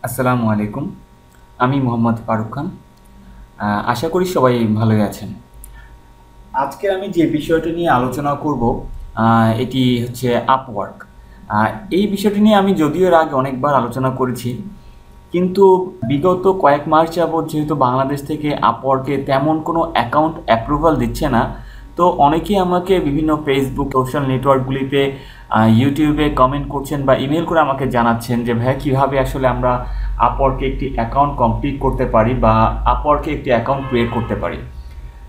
আসসালামু আলাইকুম। আমি মোহাম্মদ ফারুক খান। আশা করি সবাই ভালোই আছেন। আজকে আমি যে বিষয়টি নিয়ে আলোচনা করব এটি হচ্ছে আপওয়ার্ক। এই বিষয়টি নিয়ে আমি যদিও এর আগে অনেকবার আলোচনা করেছি, কিন্তু বিগত কয়েক মাস যাবৎ যেহেতু বাংলাদেশ থেকে আপওয়ার্কে তেমন কোনো অ্যাকাউন্ট অ্যাপ্রুভাল দিচ্ছে না, তো অনেকেই আমাকে বিভিন্ন ফেসবুক সোশ্যাল নেটওয়ার্কগুলিতে ইউটিউবে কমেন্ট করছেন বা ইমেল করে আমাকে জানাচ্ছেন যে ভাইয়া কীভাবে আসলে আমরা আপওয়ার্কে একটি অ্যাকাউন্ট কমপ্লিট করতে পারি বা আপওয়ার্কে একটি অ্যাকাউন্ট ক্রিয়েট করতে পারি।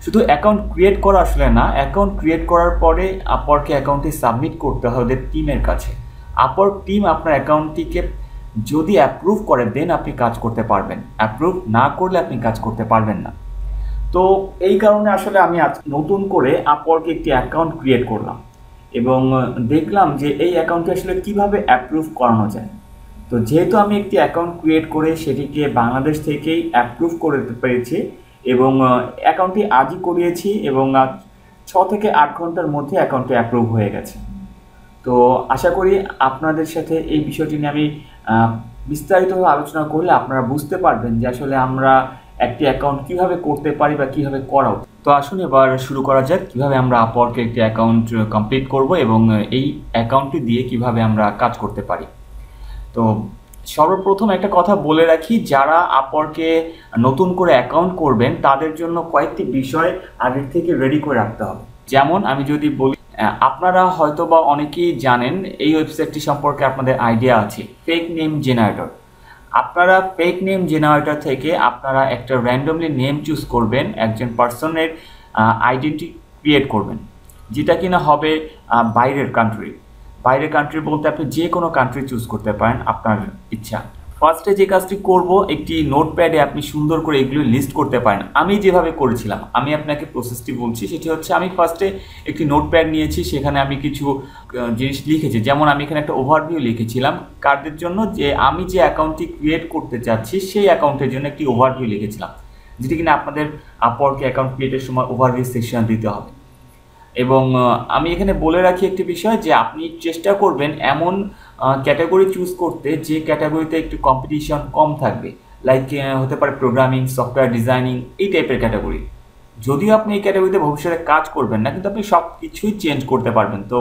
শুধু অ্যাকাউন্ট ক্রিয়েট করা আসলে না, অ্যাকাউন্ট ক্রিয়েট করার পরে আপওয়ার্কে অ্যাকাউন্টটি সাবমিট করতে হবে ওদের টিমের কাছে। আপওয়ার্ক টিম আপনার অ্যাকাউন্টটিকে যদি অ্যাপ্রুভ করে দেন আপনি কাজ করতে পারবেন, অ্যাপ্রুভ না করলে আপনি কাজ করতে পারবেন না। তো এই কারণে আসলে আমি আজ নতুন করে আপওয়ার্কে একটি অ্যাকাউন্ট ক্রিয়েট করলাম এবং দেখলাম যে এই অ্যাকাউন্টটি আসলে কিভাবে অ্যাপ্রুভ করানো যায়। তো যেহেতু আমি একটি অ্যাকাউন্ট ক্রিয়েট করে সেটিকে বাংলাদেশ থেকেই অ্যাপ্রুভ করে পেরেছি এবং অ্যাকাউন্টটি আজই করিয়েছি এবং 6 থেকে 8 ঘন্টার মধ্যে অ্যাকাউন্টটি অ্যাপ্রুভ হয়ে গেছে। তো আশা করি আপনাদের সাথে এই বিষয়টি নিয়ে আমি বিস্তারিতভাবে আলোচনা করলে আপনারা বুঝতে পারবেন যে আসলে আমরা একটি অ্যাকাউন্ট কিভাবে করতে পারি বা কিভাবে করা উচিত। তো আসুন এবার শুরু করা যাক কিভাবে আমরা আপওয়ার্কে একটি অ্যাকাউন্ট কমপ্লিট করব এবং এই অ্যাকাউন্টটি দিয়ে কিভাবে আমরা কাজ করতে পারি। তো সর্বপ্রথম একটা কথা বলে রাখি, যারা আপওয়ার্কে নতুন করে অ্যাকাউন্ট করবেন তাদের জন্য কয়েকটি বিষয় আগের থেকে রেডি করে রাখতে হবে। যেমন আমি যদি বলি, আপনারা হয়তো বা অনেকেই জানেন এই ওয়েবসাইটটি সম্পর্কে আপনাদের আইডিয়া আছে, ফেক নেম জেনারেটর। আপনারা ফেক নেম জেনারেটর থেকে আপনারা একটা র্যান্ডমলি নেম চুজ করবেন, একজন পার্সনের আইডেন্টি ক্রিয়েট করবেন, যেটা কিনা হবে বাইরের কান্ট্রি বলতে আপনি যে কোনো কান্ট্রি চুজ করতে পারেন আপনার ইচ্ছা। ফার্স্টে যে কাজটি করব, একটি নোটপ্যাডে আপনি সুন্দর করে এগুলো লিস্ট করতে পারেন। আমি যেভাবে করেছিলাম, আমি আপনাকে প্রসেসটি বলছি, সেটি হচ্ছে আমি ফার্স্টে একটি নোটপ্যাড নিয়েছি, সেখানে আমি কিছু জিনিস লিখেছি। যেমন আমি এখানে একটা ওভারভিউ লিখেছিলাম কার্ডের জন্য, যে আমি যে অ্যাকাউন্টটি ক্রিয়েট করতে চাচ্ছি সেই অ্যাকাউন্টের জন্য একটি ওভারভিউ লিখেছিলাম, যেটি কিনা আপনাদের আপওয়ার্কে অ্যাকাউন্ট ক্রিয়েটের সময় ওভারভিউ সেকশন দিতে হবে। এবং আমি এখানে বলে রাখি একটি বিষয়, যে আপনি চেষ্টা করবেন এমন ক্যাটাগরি চুজ করতে যে ক্যাটাগরিতে একটু কম্পিটিশন কম থাকবে, লাইক হতে পারে প্রোগ্রামিং, সফটওয়্যার ডিজাইনিং, এই টাইপের ক্যাটাগরি। যদিও আপনি এই ক্যাটাগরিতে ভবিষ্যতে কাজ করবেন না, কিন্তু আপনি সব কিছুই চেঞ্জ করতে পারবেন। তো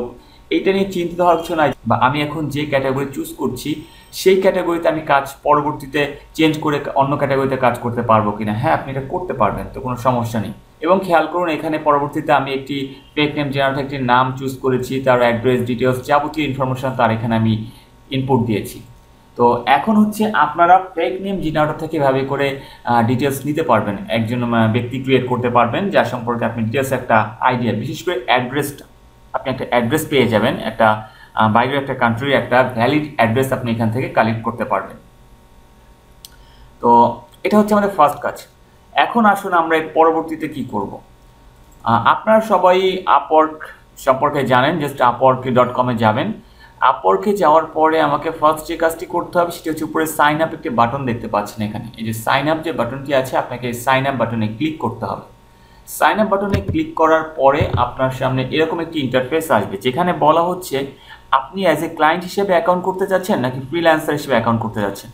এইটা নিয়ে চিন্তিত হওয়ার কিছু নাই, বা আমি এখন যে ক্যাটাগরি চুজ করছি সেই ক্যাটাগরিতে আমি কাজ পরবর্তীতে চেঞ্জ করে অন্য ক্যাটাগরিতে কাজ করতে পারবো কিনা। হ্যাঁ, আপনি এটা করতে পারবেন, তো কোনো সমস্যা নেই। এবং খেয়াল করুন, এখানে পরবর্তীতে আমি একটি ফেক নেম জেনারেটর একটি নাম চুজ করেছি, তার অ্যাড্রেস ডিটেলস যাবতীয় ইনফরমেশন তার এখানে আমি ইনপুট দিয়েছি। তো এখন হচ্ছে আপনারা ফেক নেম জেনারেটর থেকে এভাবে করে ডিটেলস নিতে পারবেন, একজন ব্যক্তি ক্রিয়েট করতে পারবেন যার সম্পর্কে আপনি ডিটেলস একটা আইডিয়া, বিশেষ করে অ্যাড্রেসটা, আপনি একটা অ্যাড্রেস পেয়ে যাবেন, একটা বাইরের একটা কান্ট্রির একটা ভ্যালিড অ্যাড্রেস আপনি এখান থেকে কালেক্ট করতে পারবেন। তো এটা হচ্ছে আমাদের ফার্স্ট কাজ। এখন আসুন আমরা এর পরবর্তীতে কি করব। আপনারা সবাই আপওয়ার্ক সম্পর্কে জানেন, জাস্ট upwork.com যাবেন। আপওয়ার্কে যাওয়ার পরে আমাকে ফার্স্ট যে কাজটি করতে হবে সেটি হচ্ছে উপরে সাইন আপ একটি বাটন দেখতে পাচ্ছেন এখানে, এই যে সাইন আপ যে বাটনটি আছে, আপনাকে এই সাইন আপ বাটনে ক্লিক করতে হবে। সাইন আপ বাটনে ক্লিক করার পরে আপনার সামনে এরকম একটি ইন্টারফেস আসবে, যেখানে বলা হচ্ছে আপনি অ্যাজ এ ক্লায়েন্ট হিসেবে অ্যাকাউন্ট করতে যাচ্ছেন নাকি ফ্রিল্যান্সার হিসেবে অ্যাকাউন্ট করতে যাচ্ছেন।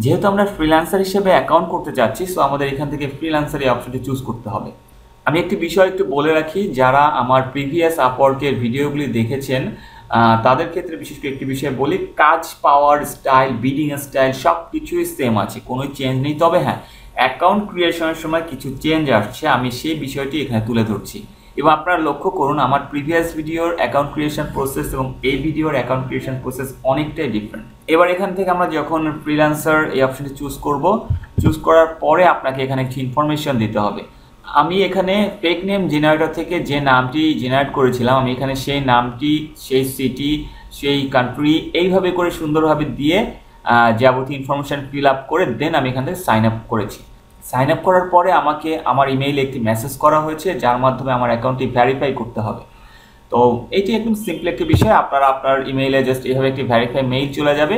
যেহেতু আমরা ফ্রিল্যান্সার হিসেবে অ্যাকাউন্ট করতে যাচ্ছি, সো আমাদের এখান থেকে ফ্রিল্যান্সার এই অপশনটি চুজ করতে হবে। আমি একটি বিষয় একটু বলে রাখি, যারা আমার প্রিভিয়াস আপওয়ার্কের ভিডিওগুলি দেখেছেন তাদের ক্ষেত্রে বিশেষ করে একটি বিষয় বলি, কাজ পাওয়ার স্টাইল, বিডিং স্টাইল সব কিছুই সেম আছে, কোনো চেঞ্জ নেই। তবে হ্যাঁ, অ্যাকাউন্ট ক্রিয়েশনের সময় কিছু চেঞ্জ আসছে, আমি সেই বিষয়টি এখানে তুলে ধরছি। এবং আপনারা লক্ষ্য করুন, আমার প্রিভিয়াস ভিডিওর অ্যাকাউন্ট ক্রিয়েশন প্রসেস এবং এই ভিডিওর অ্যাকাউন্ট ক্রিয়েশন প্রসেস অনেকটাই ডিফারেন্ট। এবার এখান থেকে আমরা যখন ফ্রিল্যান্সার এই অপশনটি চুজ করব, চুজ করার পরে আপনাকে এখানে একটি ইনফরমেশন দিতে হবে। আমি এখানে ফেক নেম জেনারেটর থেকে যে নামটি জেনারেট করেছিলাম, আমি এখানে সেই নামটি, সেই সিটি, সেই কান্ট্রি এইভাবে করে সুন্দরভাবে দিয়ে যাবতীয় ইনফরমেশান ফিল আপ করে দেন আমি এখান থেকে সাইন আপ করেছি। সাইন আপ করার পরে আমাকে আমার ইমেইলে একটি মেসেজ করা হয়েছে, যার মাধ্যমে আমার অ্যাকাউন্টটি ভেরিফাই করতে হবে। তো এটি একদম সিম্পল একটি বিষয়, আপনারা আপনার ইমেইলে জাস্ট এইভাবে একটি ভেরিফাই মেইল চলে যাবে।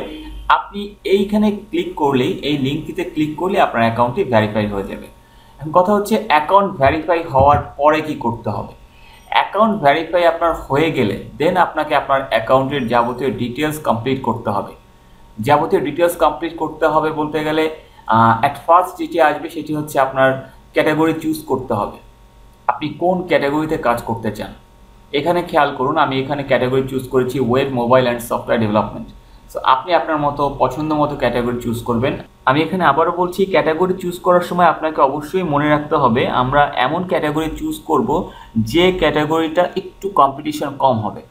আপনি এইখানে ক্লিক করলেই, এই লিঙ্কটিতে ক্লিক করলে আপনার অ্যাকাউন্টটি ভেরিফাই হয়ে যাবে। এখন কথা হচ্ছে অ্যাকাউন্ট ভেরিফাই হওয়ার পরে কি করতে হবে। অ্যাকাউন্ট ভেরিফাই আপনার হয়ে গেলে দেন আপনাকে আপনার অ্যাকাউন্টের যাবতীয় ডিটেলস কমপ্লিট করতে হবে। যাবতীয় ডিটেলস কমপ্লিট করতে হবে বলতে গেলে অ্যাট ফার্স্ট যেটি আসবে সেটি হচ্ছে আপনার ক্যাটাগরি চুজ করতে হবে। আপনি কোন ক্যাটাগরিতে কাজ করতে চান। এখানে খেয়াল করুন, আমি এখানে ক্যাটাগরি চুজ করেছি web, mobile and software development. So আপনি আপনার মতো পছন্দ মতো ক্যাটাগরি চুজ করবেন। আমি এখানে আবারও বলছি, ক্যাটাগরি চুজ করার সময় আপনাকে অবশ্যই মনে রাখতে হবে আমরা এমন ক্যাটাগরি চুজ করব যে ক্যাটাগরিটা একটু কম্পিটিশন কম হবে।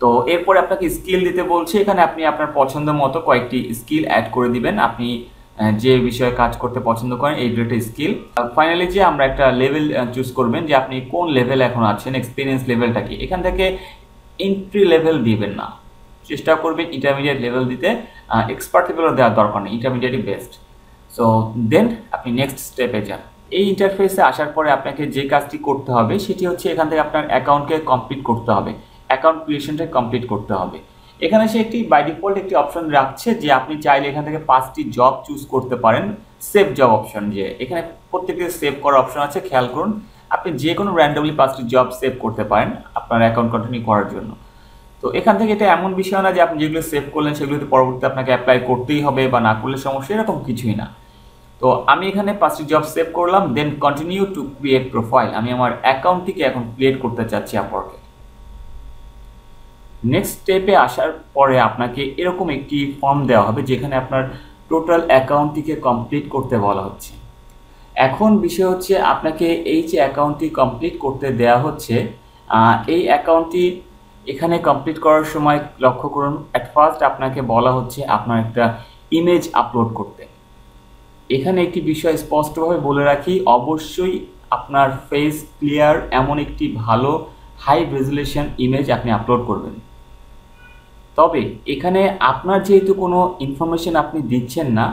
তো এরপরে আপনাকে স্কিল দিতে বলছে, এখানে আপনি আপনার পছন্দ মতো কয়েকটি স্কিল অ্যাড করে দিবেন। আপনি যে বিষয়ে কাজ করতে পছন্দ করেন এই দুটো স্কিল। ফাইনালি যে আমরা একটা লেভেল চুজ করবেন যে আপনি কোন লেভেলে এখন আছেন, এক্সপিরিয়েন্স লেভেলটা কি। এখান থেকে এন্ট্রি লেভেল দিবেন না, চেষ্টা করবেন ইন্টারমিডিয়েট লেভেল দিতে। এক্সপার্ট লেভেলও দেওয়ার দরকার নেই, ইন্টারমিডিয়েটই বেস্ট। সো দেন আপনি নেক্সট স্টেপে যান। এই ইন্টারফেসে আসার পরে আপনাকে যে কাজটি করতে হবে সেটি হচ্ছে এখান থেকে আপনার অ্যাকাউন্টকে কমপ্লিট করতে হবে, অ্যাকাউন্ট ক্রিয়েশনটা কমপ্লিট করতে হবে। এখানে সে একটি বাই ডিফল্ট একটি অপশন রাখছে যে আপনি চাইলে এখান থেকে 5টি জব চুজ করতে পারেন। সেভ জব অপশন, যে এখানে প্রত্যেকটি সেভ করার অপশন আছে, খেয়াল করুন। আপনি যে কোনো র্যান্ডমলি 5টি জব সেভ করতে পারেন আপনার অ্যাকাউন্ট কন্টিনিউ করার জন্য। তো এখান থেকে এটা এমন বিষয় না যে আপনি যেগুলো সেভ করলেন সেগুলোতে পরবর্তীতে আপনাকে অ্যাপ্লাই করতেই হবে বা না করলে সমস্যা, এরকম কিছুই না। তো আমি এখানে 5টি জব সেভ করলাম, then continue to create profile. আমি আমার অ্যাকাউন্টটিকে এখন ক্রিয়েট করতে চাচ্ছি আপওয়ার্কে। নেক্সট স্টেপে আসার পরে আপনাকে এরকম একটি ফর্ম দেওয়া হবে যেখানে আপনার টোটাল অ্যাকাউন্টটিকে কমপ্লিট করতে বলা হচ্ছে। এখন বিষয় হচ্ছে আপনাকে এই যে অ্যাকাউন্টটি কমপ্লিট করতে দেওয়া হচ্ছে, এই অ্যাকাউন্টটি এখানে কমপ্লিট করার সময় লক্ষ্য করুন, অ্যাট ফার্স্ট আপনাকে বলা হচ্ছে আপনার একটা ইমেজ আপলোড করতে। এখানে একটি বিষয় স্পষ্টভাবে বলে রাখি, অবশ্যই আপনার ফেস ক্লিয়ার এমন একটি ভালো হাই রেজুলেশন ইমেজ আপনি আপলোড করবেন। তবে এখানে আপনার যেহেতু কোনো ইনফরমেশন আপনি দিচ্ছেন না,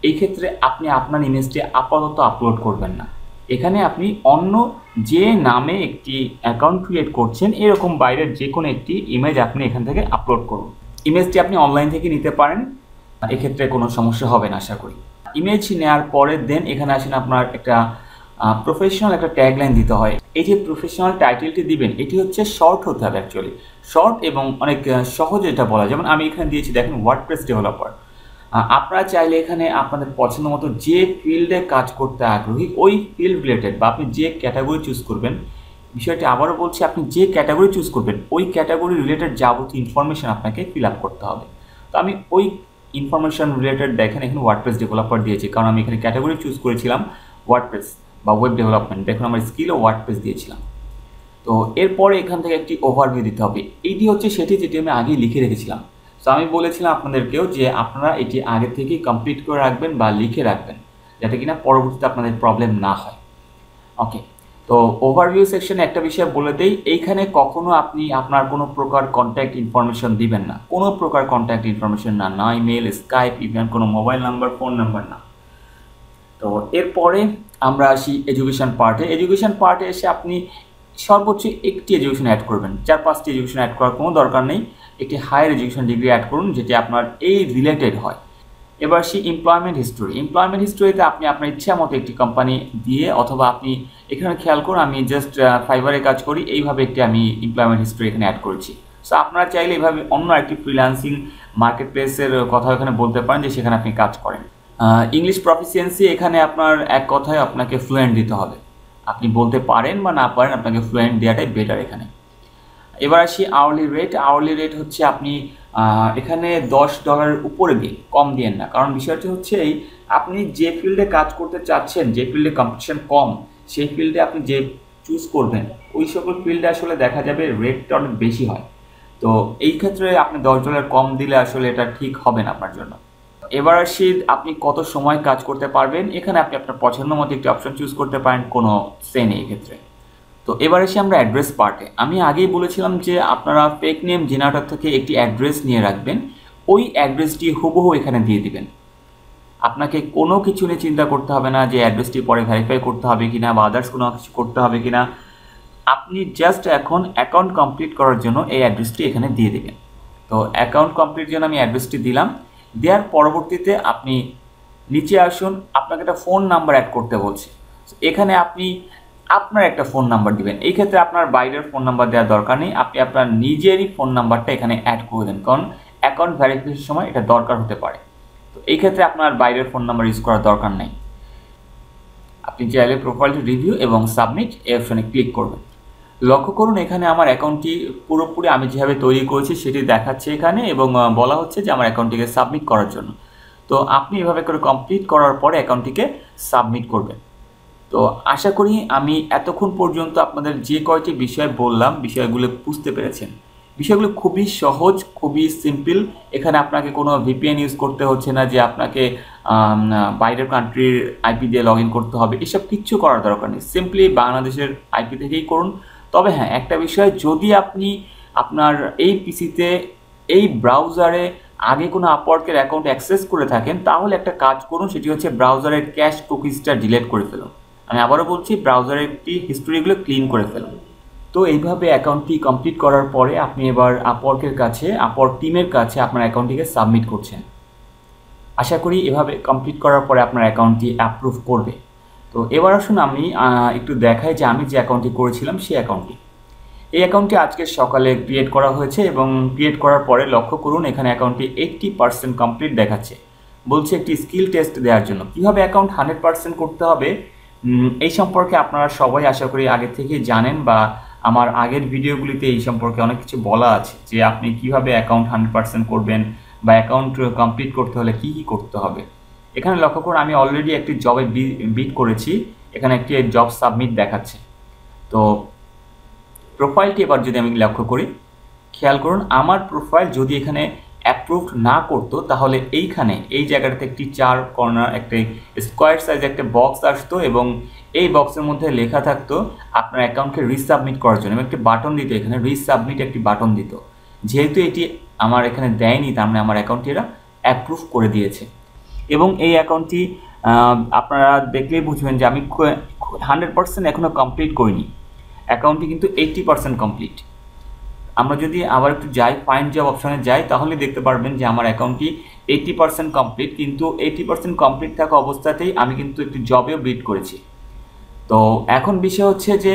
এই ক্ষেত্রে আপনি আপনার ইমেজটি আপাতত আপলোড করবেন না। এখানে আপনি অন্য যে নামে একটি অ্যাকাউন্ট ক্রিয়েট করছেন এরকম বাইরের যে কোনো একটি ইমেজ আপনি এখান থেকে আপলোড করুন। ইমেজটি আপনি অনলাইন থেকে নিতে পারেন, এক্ষেত্রে কোনো সমস্যা হবে না আশা করি। ইমেজ নেওয়ার পরে দেন এখানে আসেন আপনার একটা প্রফেশনাল একটা ট্যাগলাইন দিতে হয়। এই যে প্রফেশনাল টাইটেলটি দিবেন এটি হচ্ছে শর্ট হতে হবে, অ্যাকচুয়ালি শর্ট এবং অনেক সহজে এটা বলা। যেমন আমি এখানে দিয়েছি দেখেন ওয়ার্ডপ্রেস ডেভেলপার। আপনারা চাইলে এখানে আপনাদের পছন্দ মতো যে ফিল্ডে কাজ করতে আগ্রহী ওই ফিল্ড রিলেটেড বা আপনি যে ক্যাটাগরি চুজ করবেন, বিষয়টি আবারও বলছি, আপনি যে ক্যাটাগরি চুজ করবেন ওই ক্যাটাগরি রিলেটেড যাবতীয় ইনফরমেশন আপনাকে ফিল আপ করতে হবে। তো আমি ওই ইনফরমেশন রিলেটেড দেখেন এখানে ওয়ার্ডপ্রেস ডেভেলপার দিয়েছি, কারণ আমি এখানে ক্যাটাগরি চুজ করেছিলাম ওয়ার্ডপ্রেস বা ওয়েব ডেভেলপমেন্ট। দেখুন আমার স্কিলও ওয়ার্ডপ্রেস দিয়েছিলাম। তো এরপরে এখান থেকে একটি ওভারভিউ দিতে হবে। এইটি হচ্ছে সেটি যেটি আমি আগেই লিখে রেখেছিলাম। তো আমি বলেছিলাম আপনাদেরকেও যে আপনারা এটি আগে থেকেই কমপ্লিট করে রাখবেন বা লিখে রাখবেন, যাতে কিনা পরবর্তীতে আপনাদের প্রবলেম না হয়। ওকে, তো ওভারভিউ সেকশনে একটা বিষয় বলে দেই, এইখানে কখনো আপনি আপনার কোনো প্রকার কন্ট্যাক্ট ইনফরমেশন দিবেন না, কোনো প্রকার কন্ট্যাক্ট ইনফরমেশন না, না ইমেল, স্কাইপ, ইভেন কোনো মোবাইল নাম্বার, ফোন নাম্বার না। তো এরপরে আমরা আসি এডুকেশন পার্টে। এডুকেশন পার্টে এসে আপনি সর্বোচ্চ একটি এডুকেশন অ্যাড করবেন, 4-5টি এডুকেশন অ্যাড করার কোনো দরকার নেই। একটি হায়ার এডুকেশন ডিগ্রি অ্যাড করুন যেটি আপনার এই রিলেটেড হয়। এবার আসি এমপ্লয়মেন্ট হিস্টোরি। এমপ্লয়মেন্ট হিস্টোরিতে আপনি আপনার ইচ্ছা মতো একটি কোম্পানি দিয়ে, অথবা আপনি এখানে খেয়াল করুন আমি জাস্ট ফাইবারে কাজ করি, এইভাবে একটি আমি এমপ্লয়মেন্ট হিস্টোরি এখানে অ্যাড করেছি। সো আপনারা চাইলে এইভাবে অন্য একটি ফ্রিল্যান্সিং মার্কেট প্লেসের কথা এখানে বলতে পারেন যে সেখানে আপনি কাজ করেন। ইংলিশ প্রফিসিয়েন্সি, এখানে আপনার এক কথায় আপনাকে ফ্লুয়েন্ট দিতে হবে। আপনি বলতে পারেন বা না পারেন, আপনাকে ফ্লুয়েন্ট দেওয়াটাই বেটার এখানে। এবার আসি আওয়ারলি রেট। আওয়ারলি রেট হচ্ছে আপনি এখানে $10 উপরে দিন, কম দিয়েন না। কারণ বিষয়টি হচ্ছে এই, আপনি যে ফিল্ডে কাজ করতে চাচ্ছেন, যে ফিল্ডে কম্পিটিশন কম, সেই ফিল্ডে আপনি যে চুজ করবেন ওই সকল ফিল্ডে আসলে দেখা যাবে রেটটা অনেক বেশি হয়। তো এই ক্ষেত্রে আপনি $10 কম দিলে আসলে এটা ঠিক হবে না আপনার জন্য। এবার আসি আপনি কত সময় কাজ করতে পারবেন। এখানে আপনি আপনার পছন্দ মতো একটি অপশন চুজ করতে পারেন, কোনো সে নেই এক্ষেত্রে। তো এবার এসে আমরা অ্যাড্রেস পার্টে। আমি আগেই বলেছিলাম যে আপনারা ফেক নেম জেনারেটর থেকে একটি অ্যাড্রেস নিয়ে রাখবেন, ওই অ্যাড্রেসটি হুবহু এখানে দিয়ে দিবেন। আপনাকে কোনো কিছু নিয়ে চিন্তা করতে হবে না যে অ্যাড্রেসটি পরে ভেরিফাই করতে হবে কিনা বা আদার্স কোনো কিছু করতে হবে কিনা। আপনি জাস্ট এখন অ্যাকাউন্ট কমপ্লিট করার জন্য এই অ্যাড্রেসটি এখানে দিয়ে দেবেন। তো অ্যাকাউন্ট কমপ্লিট জন্য আমি অ্যাড্রেসটি দিলাম। দেওয়ার পরবর্তীতে আপনি নিচে আসুন, আপনাকে একটা ফোন নাম্বার অ্যাড করতে বলছে। এখানে আপনি আপনার একটা ফোন নাম্বার দিবেন। এই ক্ষেত্রে আপনার বাইরের ফোন নাম্বার দেওয়ার দরকার নেই, আপনি আপনার নিজেরই ফোন নাম্বারটা এখানে অ্যাড করে দেন, কারণ অ্যাকাউন্ট ভেরিফিকেশনের সময় এটা দরকার হতে পারে। তো এই ক্ষেত্রে আপনার বাইরের ফোন নাম্বার ইউজ করার দরকার নেই। আপনি চাইলে প্রোফাইলটি রিভিউ এবং সাবমিট এই অপশনে ক্লিক করবেন। লক্ষ্য করুন এখানে আমার অ্যাকাউন্টটি পুরোপুরি আমি যেভাবে তৈরি করেছি সেটি দেখাচ্ছে এখানে, এবং বলা হচ্ছে যে আমার অ্যাকাউন্টটিকে সাবমিট করার জন্য। তো আপনি এভাবে করে কমপ্লিট করার পরে অ্যাকাউন্টটিকে সাবমিট করবেন। তো আশা করি আমি এতক্ষণ পর্যন্ত আপনাদের যে কয়টি বিষয় বললাম বিষয়গুলো বুঝতে পেরেছেন। বিষয়গুলো খুবই সহজ, খুবই সিম্পল। এখানে আপনাকে কোনো ভিপিএন ইউজ করতে হচ্ছে না যে আপনাকে বাইরের কান্ট্রির আইপি দিয়ে লগ ইন করতে হবে, এসব কিচ্ছু করার দরকার নেই। সিম্পলি বাংলাদেশের আইপি থেকেই করুন। তবে হ্যাঁ, একটা বিষয়, যদি আপনি আপনার এই পিসিতে এই ব্রাউজারে আগে কোনো আপওয়ার্কের অ্যাকাউন্ট অ্যাক্সেস করে থাকেন, তাহলে একটা কাজ করুন, সেটি হচ্ছে ব্রাউজারের ক্যাশ কুকিজটা ডিলিট করে ফেলুন। আমি আবারও বলছি, ব্রাউজারের একটি হিস্টোরিগুলো ক্লিন করে ফেলুন। তো এইভাবে অ্যাকাউন্টটি কমপ্লিট করার পরে আপনি এবার আপওয়ার্কের কাছে, আপওয়ার্ক টিমের কাছে আপনার অ্যাকাউন্টটিকে সাবমিট করছেন। আশা করি এভাবে কমপ্লিট করার পরে আপনার অ্যাকাউন্টটি অ্যাপ্রুভ করবে। তো এবার আসুন আমি একটু দেখাই যে আমি যে অ্যাকাউন্টটি করেছিলাম সেই অ্যাকাউন্টটি। এই অ্যাকাউন্টটি আজকে সকালে ক্রিয়েট করা হয়েছে, এবং ক্রিয়েট করার পরে লক্ষ্য করুন এখানে অ্যাকাউন্টটি 80% কমপ্লিট দেখাচ্ছে। বলছে একটি স্কিল টেস্ট দেওয়ার জন্য। কীভাবে অ্যাকাউন্ট 100% করতে হবে এই সম্পর্কে আপনারা সবাই আশা করি আগে থেকে জানেন, বা আমার আগের ভিডিওগুলিতে এই সম্পর্কে অনেক কিছু বলা আছে যে আপনি কিভাবে অ্যাকাউন্ট 100% করবেন, বা অ্যাকাউন্ট কমপ্লিট করতে হলে কী কী করতে হবে। এখানে লক্ষ্য করুন আমি অলরেডি একটি জবে বিট করেছি, এখানে একটি জব সাবমিট দেখাচ্ছে। তো প্রোফাইলটি এবার যদি আমি লক্ষ্য করি, খেয়াল করুন আমার প্রোফাইল যদি এখানে অ্যাপ্রুভড না করতো, তাহলে এইখানে এই জায়গাটাতে একটি 4 কর্নার একটি স্কোয়ার সাইজ একটা বক্স আসতো, এবং এই বক্সের মধ্যে লেখা থাকতো আপনার অ্যাকাউন্টকে রিসাবমিট করার জন্য, এবং একটি বাটন দিত, এখানে রিসাবমিট একটি বাটন দিত। যেহেতু এটি আমার এখানে দেয়নি, তার মানে আমার অ্যাকাউন্টটি এরা অ্যাপ্রুভ করে দিয়েছে। এবং এই অ্যাকাউন্টটি আপনারা দেখলেই বুঝবেন যে আমি 100% এখনও কমপ্লিট করিনি, অ্যাকাউন্টটি কিন্তু 80% কমপ্লিট। আমরা যদি আবার একটু যাই, ফাইন্ড জব অপশনে যাই, তাহলে দেখতে পারবেন যে আমার অ্যাকাউন্টটি 80% কমপ্লিট, কিন্তু 80% কমপ্লিট থাকা অবস্থাতেই আমি কিন্তু একটি জবেও বিট করেছি। তো এখন বিষয় হচ্ছে যে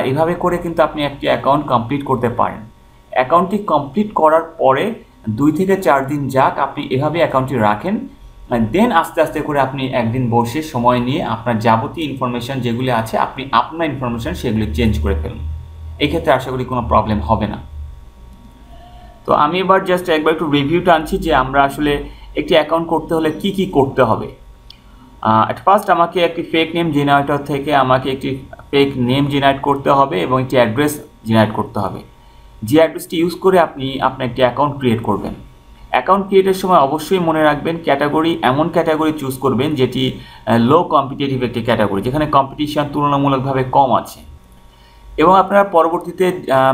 এভাবে করে কিন্তু আপনি একটি অ্যাকাউন্ট কমপ্লিট করতে পারেন। অ্যাকাউন্টটি কমপ্লিট করার পরে 2 থেকে 4 দিন যাক আপনি এভাবে অ্যাকাউন্টটি রাখেন, দেন আস্তে আস্তে করে আপনি একদিন বসে সময় নিয়ে আপনার যাবতীয় ইনফরমেশান যেগুলি আছে আপনি আপনার ইনফরমেশান সেগুলি চেঞ্জ করে ফেলুন। এই ক্ষেত্রে আশা করি কোনো প্রবলেম হবে না। তো আমি এবার জাস্ট একবার একটু রিভিউটা আনছি যে আমরা আসলে একটি অ্যাকাউন্ট করতে হলে কি কি করতে হবে। অ্যাট ফার্স্ট আমাকে একটি ফেক নেম জেনারেটর থেকে আমাকে একটি ফেক নেম জেনারেট করতে হবে, এবং একটি অ্যাড্রেস জেনারেট করতে হবে। যে অ্যাড্রেসটি ইউজ করে আপনি আপনার একটি অ্যাকাউন্ট ক্রিয়েট করবেন। অ্যাকাউন্ট ক্রিয়েটের সময় অবশ্যই মনে রাখবেন ক্যাটাগরি, এমন ক্যাটাগরি চুজ করবেন যেটি লো কম্পিটিটিভ একটি ক্যাটাগরি, যেখানে কম্পিটিশন তুলনামূলকভাবে কম আছে। এবং আপনারা পরবর্তীতে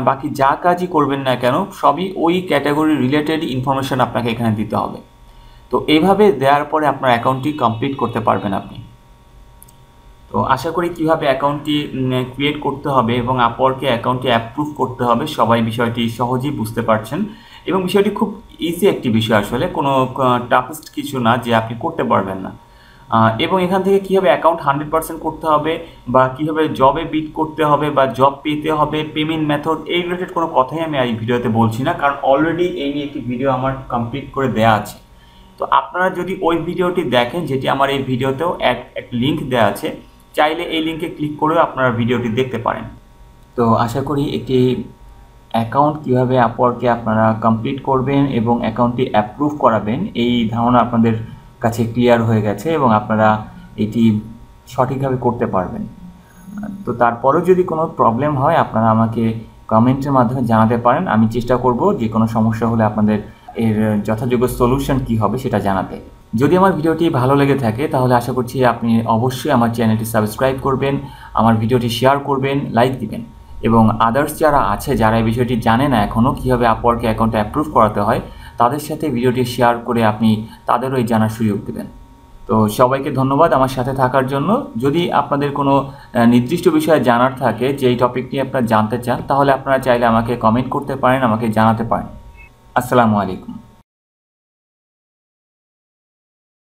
বাকি যা কাজই করবেন না কেন সবই ওই ক্যাটাগরি রিলেটেড ইনফরমেশান আপনাকে এখানে দিতে হবে। তো এইভাবে দেওয়ার পরে আপনার অ্যাকাউন্টটি কমপ্লিট করতে পারবেন আপনি। তো আশা করি কীভাবে অ্যাকাউন্টটি ক্রিয়েট করতে হবে এবং আপওয়ার্কে অ্যাকাউন্টটি অ্যাপ্রুভ করতে হবে সবাই বিষয়টি সহজেই বুঝতে পারছেন, এবং বিষয়টি খুব ইজি একটি বিষয়, আসলে কোনো টাফেস্ট কিছু না যে আপনি করতে পারবেন না। এবং এখান থেকে কীভাবে অ্যাকাউন্ট 100% করতে হবে, বা কীভাবে জবে বিট করতে হবে, বা জব পেতে হবে, পেমেন্ট মেথড, এই রিলেটেড কোনো কথাই আমি এই ভিডিওতে বলছি না, কারণ অলরেডি এই নিয়ে একটি ভিডিও আমার কমপ্লিট করে দেওয়া আছে। তো আপনারা যদি ওই ভিডিওটি দেখেন, যেটি আমার এই ভিডিওতেও এক লিঙ্ক দেওয়া আছে, চাইলে এই লিঙ্কে ক্লিক করেও আপনারা ভিডিওটি দেখতে পারেন। তো আশা করি একটি অ্যাকাউন্ট কীভাবে আপওয়ার্কে আপনারা কমপ্লিট করবেন এবং অ্যাকাউন্টটি অ্যাপ্রুভ করাবেন এই ধারণা আপনাদের কাছে ক্লিয়ার হয়ে গেছে, এবং আপনারা এটি সঠিকভাবে করতে পারবেন। তো তারপরেও যদি কোনো প্রবলেম হয় আপনারা আমাকে কমেন্টের মাধ্যমে জানাতে পারেন, আমি চেষ্টা করব যে কোনো সমস্যা হলে আপনাদের এর যথাযোগ্য সলিউশন কী হবে সেটা জানাতে। যদি আমার ভিডিওটি ভালো লেগে থাকে তাহলে আশা করছি আপনি অবশ্যই আমার চ্যানেলটি সাবস্ক্রাইব করবেন, আমার ভিডিওটি শেয়ার করবেন, লাইক দিবেন, এবং আদার্স যারা আছে যারা এই বিষয়টি জানে না এখনও কীভাবে আপওয়ার্কে অ্যাকাউন্ট অ্যাপ্রুভ করাতে হয়, তাদের সাথে ভিডিওটি শেয়ার করে আপনি তাদেরও এই জানার সুযোগ দেবেন। তো সবাইকে ধন্যবাদ আমার সাথে থাকার জন্য। যদি আপনাদের কোনো নির্দিষ্ট বিষয়ে জানার থাকে যে এই টপিক নিয়ে আপনারা জানতে চান, তাহলে আপনারা চাইলে আমাকে কমেন্ট করতে পারেন, আমাকে জানাতে পারেন। আসসালামু আলাইকুম।